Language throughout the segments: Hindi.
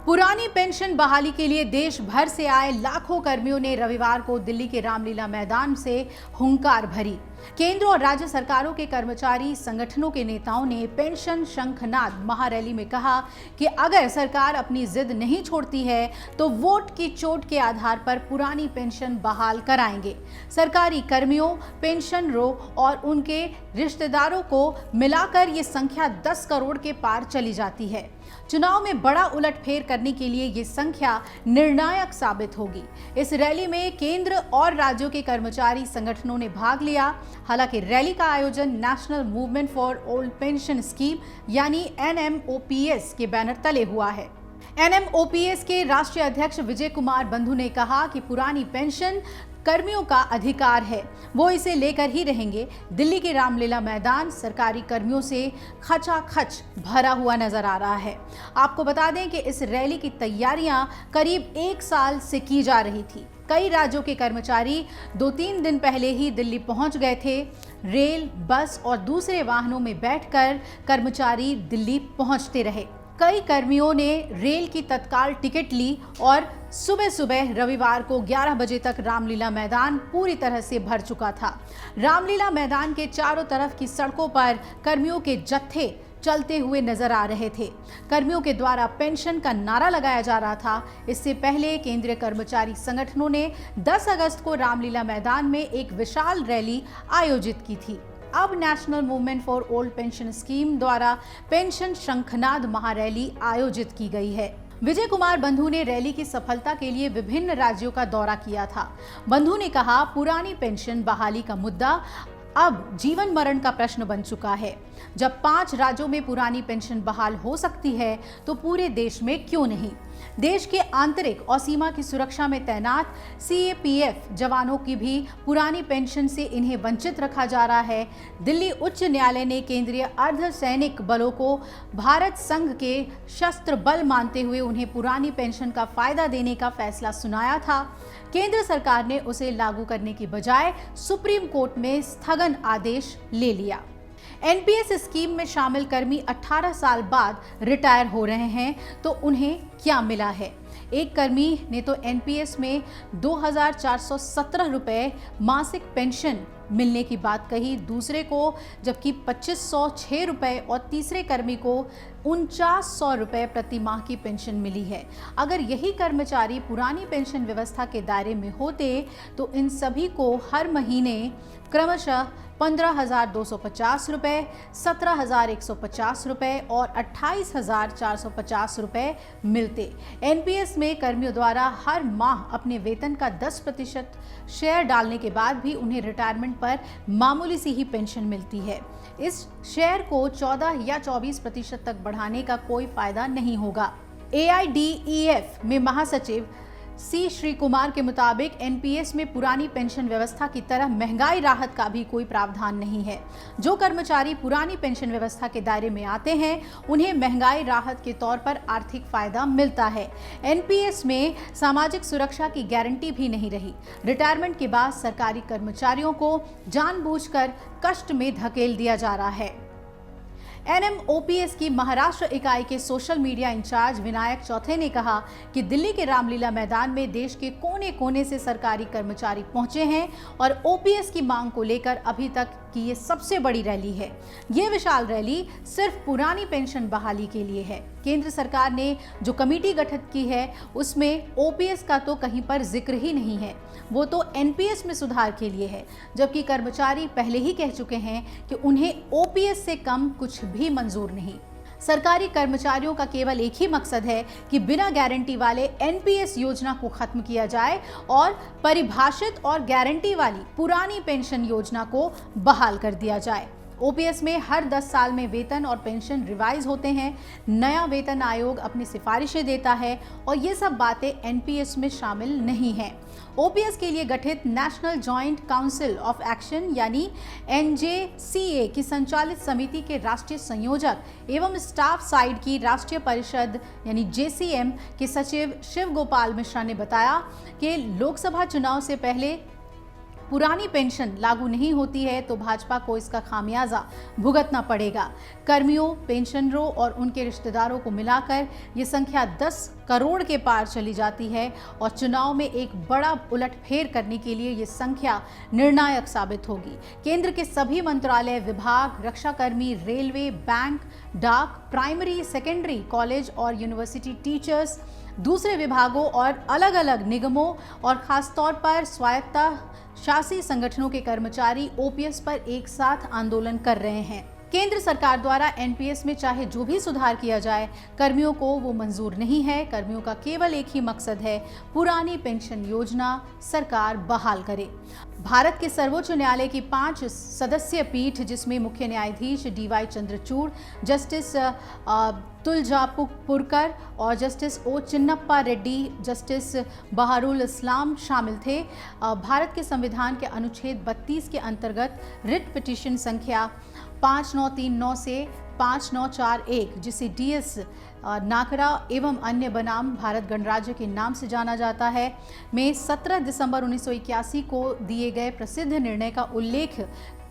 पुरानी पेंशन बहाली के लिए देश भर से आए लाखों कर्मियों ने रविवार को दिल्ली के रामलीला मैदान से हुंकार भरी। केंद्र और राज्य सरकारों के कर्मचारी संगठनों के नेताओं ने पेंशन शंखनाद महारैली में कहा कि अगर सरकार अपनी जिद नहीं छोड़ती है तो वोट की चोट के आधार पर पुरानी पेंशन बहाल कराएंगे। सरकारी कर्मियों, पेंशनरों और उनके रिश्तेदारों को मिलाकर ये संख्या 10 करोड़ के पार चली जाती है। चुनाव में बड़ा उलटफेर करने के लिए ये संख्या निर्णायक साबित होगी। इस रैली में केंद्र और राज्यों के कर्मचारी संगठनों ने भाग लिया। हालांकि रैली का आयोजन national movement for old pension scheme यानी NMOPS के बैनर तले हुआ है। NMOPS के राष्ट्रीय अध्यक्ष विजय कुमार बंधु ने कहा कि पुरानी पेंशन कर्मियों का अधिकार है, वो इसे लेकर ही रहेंगे। दिल्ली के रामलीला मैदान सरकारी कर्मियों से खचाखच भरा हुआ नजर आ रहा है। आपको बता दें कि इस रैली की तैयारियां करीब 1 साल से की जा रही थी। कई राज्यों के कर्मचारी 2-3 दिन पहले ही दिल्ली पहुंच गए थे। रेल, बस और दूसरे वाहनों में बैठकर कर्मचारी दिल्ली पहुंचते रहे। कई कर्मियों ने रेल की तत्काल टिकट ली और सुबह सुबह रविवार को 11 बजे तक रामलीला मैदान पूरी तरह से भर चुका था। रामलीला मैदान के चारों तरफ की सड़कों पर कर्मियों के जत्थे चलते हुए नजर आ रहे थे। कर्मियों के द्वारा पेंशन का नारा लगाया जा रहा था। इससे पहले केंद्रीय कर्मचारी संगठनों ने 10 अगस्त को रामलीला मैदान में एक विशाल रैली आयोजित की थी। अब national movement for old pension scheme द्वारा पेंशन शंखनाद महारैली आयोजित की गई है। विजय कुमार बंधु ने रैली की सफलता के लिए विभिन्न राज्यों का दौरा किया था। बंधु ने कहा, पुरानी पेंशन बहाली का मुद्दा अब जीवन मरण का प्रश्न बन चुका है। जब 5 राज्यों में पुरानी पेंशन बहाल हो सकती है तो पूरे देश में क्यों नहीं। देश के आंतरिक और सीमा की सुरक्षा में तैनात CAPF जवानों की भी पुरानी पेंशन से इन्हें वंचित रखा जा रहा है। दिल्ली उच्च न्यायालय ने केंद्रीय अर्धसैनिक बलों को भारत संघ के शस्त्र बल मानते हुए उन्हें पुरानी पेंशन का फायदा देने का फैसला सुनाया था। केंद्र सरकार ने उसे लागू करने की बजाय सुप्रीम कोर्ट में स्थगन आदेश ले लिया। NPS स्कीम में शामिल कर्मी 18 साल बाद रिटायर हो रहे हैं तो उन्हें क्या मिला है। एक कर्मी ने तो NPS में 2,417 रुपए मासिक पेंशन मिलने की बात कही, दूसरे को जबकि 2,506 रुपए और तीसरे कर्मी को 4,900 रुपए प्रति माह की पेंशन मिली है। अगर यही कर्मचारी पुरानी पेंशन व्यवस्था के दायरे में होते तो इन सभी को हर महीने क्रमशः 15,250 रुपए, 17,150 रुपए और 28,450 रुपए मिलते। NPS में कर्मियों द्वारा हर माह अपने वेतन का 10% शेयर डालने के बाद भी उन्हें रिटायरमेंट पर मामूली सी ही पेंशन मिलती है। इस शेयर को 14 या 24% तक बढ़ाने का कोई फायदा नहीं होगा। AIDEF में महासचिव C श्री कुमार के मुताबिक NPS में पुरानी पेंशन व्यवस्था की तरह महंगाई राहत का भी कोई प्रावधान नहीं है। जो कर्मचारी पुरानी पेंशन व्यवस्था के दायरे में आते हैं उन्हें महंगाई राहत के तौर पर आर्थिक फायदा मिलता है। NPS में सामाजिक सुरक्षा की गारंटी भी नहीं रही। रिटायरमेंट के बाद सरकारी कर्मचारियों को जानबूझकर कष्ट में धकेल दिया जा रहा है। NMOPS की महाराष्ट्र इकाई के सोशल मीडिया इंचार्ज विनायक चौथे ने कहा कि दिल्ली के रामलीला मैदान में देश के कोने कोने से सरकारी कर्मचारी पहुंचे हैं और OPS की मांग को लेकर अभी तक की ये सबसे बड़ी रैली है। ये विशाल रैली सिर्फ पुरानी पेंशन बहाली के लिए है। केंद्र सरकार ने जो कमेटी गठित की है उसमें OPS का तो कहीं पर जिक्र ही नहीं है, वो तो NPS में सुधार के लिए है, जबकि कर्मचारी पहले ही कह चुके हैं कि उन्हें OPS से कम कुछ भी मंजूर नहीं। सरकारी कर्मचारियों का केवल एक ही मकसद है कि बिना गारंटी वाले NPS योजना को खत्म किया जाए और परिभाषित और गारंटी वाली पुरानी पेंशन योजना को बहाल कर दिया जाए। OPS में हर 10 साल में वेतन और पेंशन रिवाइज होते हैं। नया वेतन आयोग अपनी सिफारिशें देता है और ये सब बातें NPS में शामिल नहीं हैं। OPS के लिए गठित national joint council of action यानी NJCA की संचालित समिति के राष्ट्रीय संयोजक एवं स्टाफ साइड की राष्ट्रीय परिषद यानी JCM के सचिव शिव गोपाल मिश्रा ने बताया कि लोकसभा चुनाव से पहले पुरानी पेंशन लागू नहीं होती है तो भाजपा को इसका खामियाजा भुगतना पड़ेगा। कर्मियों, पेंशनरों और उनके रिश्तेदारों को मिलाकर ये संख्या 10 करोड़ के पार चली जाती है और चुनाव में एक बड़ा उलटफेर करने के लिए ये संख्या निर्णायक साबित होगी। केंद्र के सभी मंत्रालय, विभाग, रक्षाकर्मी, रेलवे, बैंक, डाक, प्राइमरी, सेकेंडरी, कॉलेज और यूनिवर्सिटी टीचर्स, दूसरे विभागों और अलग अलग निगमों और खासतौर पर स्वायत्ता शासी संगठनों के कर्मचारी ओपीएस पर एक साथ आंदोलन कर रहे हैं। केंद्र सरकार द्वारा एनपीएस में चाहे जो भी सुधार किया जाए, कर्मियों को वो मंजूर नहीं है। कर्मियों का केवल एक ही मकसद है, पुरानी पेंशन योजना सरकार बहाल करे। भारत के सर्वोच्च न्यायालय की 5 सदस्यीय पीठ, जिसमें मुख्य न्यायाधीश डीवाई चंद्रचूड़, जस्टिस तुलजापुरकर और जस्टिस ओ चिन्नप्पा रेड्डी, जस्टिस बहारुल इस्लाम शामिल थे, भारत के संविधान के अनुच्छेद 32 के अंतर्गत रिट पिटीशन संख्या 5939 से 5941, जिसे डीएस नाकरा एवं अन्य बनाम भारत गणराज्य के नाम से जाना जाता है, में 17 दिसंबर 1981 को दिए गए प्रसिद्ध निर्णय का उल्लेख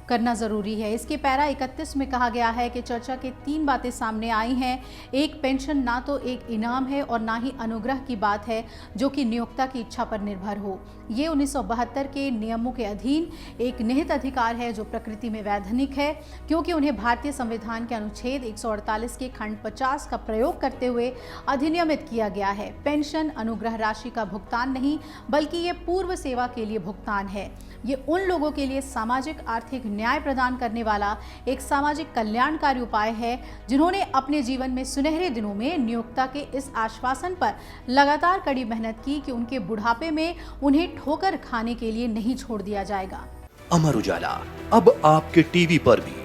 करना जरूरी है। इसके पैरा 31 में कहा गया है कि चर्चा के 3 बातें सामने आई हैं। एक, पेंशन ना तो एक इनाम है और ना ही अनुग्रह की बात है जो कि नियोक्ता की इच्छा पर निर्भर हो। ये 1972 के नियमों के अधीन एक निहित अधिकार है जो प्रकृति में वैधानिक है, क्योंकि उन्हें भारतीय संविधान के अनुच्छेद 148 के खंड 50 का प्रयोग करते हुए अधिनियमित किया गया है। पेंशन अनुग्रह राशि का भुगतान नहीं, बल्कि ये पूर्व सेवा के लिए भुगतान है। ये उन लोगों के लिए सामाजिक आर्थिक न्याय प्रदान करने वाला एक सामाजिक कल्याणकारी उपाय है जिन्होंने अपने जीवन में सुनहरे दिनों में नियोक्ता के इस आश्वासन पर लगातार कड़ी मेहनत की कि उनके बुढ़ापे में उन्हें ठोकर खाने के लिए नहीं छोड़ दिया जाएगा। अमर उजाला अब आपके टीवी पर भी।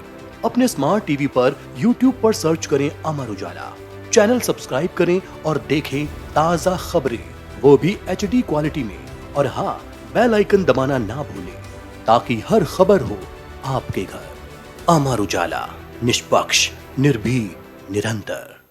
अपने स्मार्ट टीवी पर YouTube पर सर्च करें अमर उजाला, चैनल सब्सक्राइब करें और देखें ताज़ा खबरें, वो भी HD क्वालिटी में। और हाँ, बेल आइकन दबाना ना भूलें ताकि हर खबर हो आपके घर। अमर उजाला, निष्पक्ष, निर्भीक, निरंतर।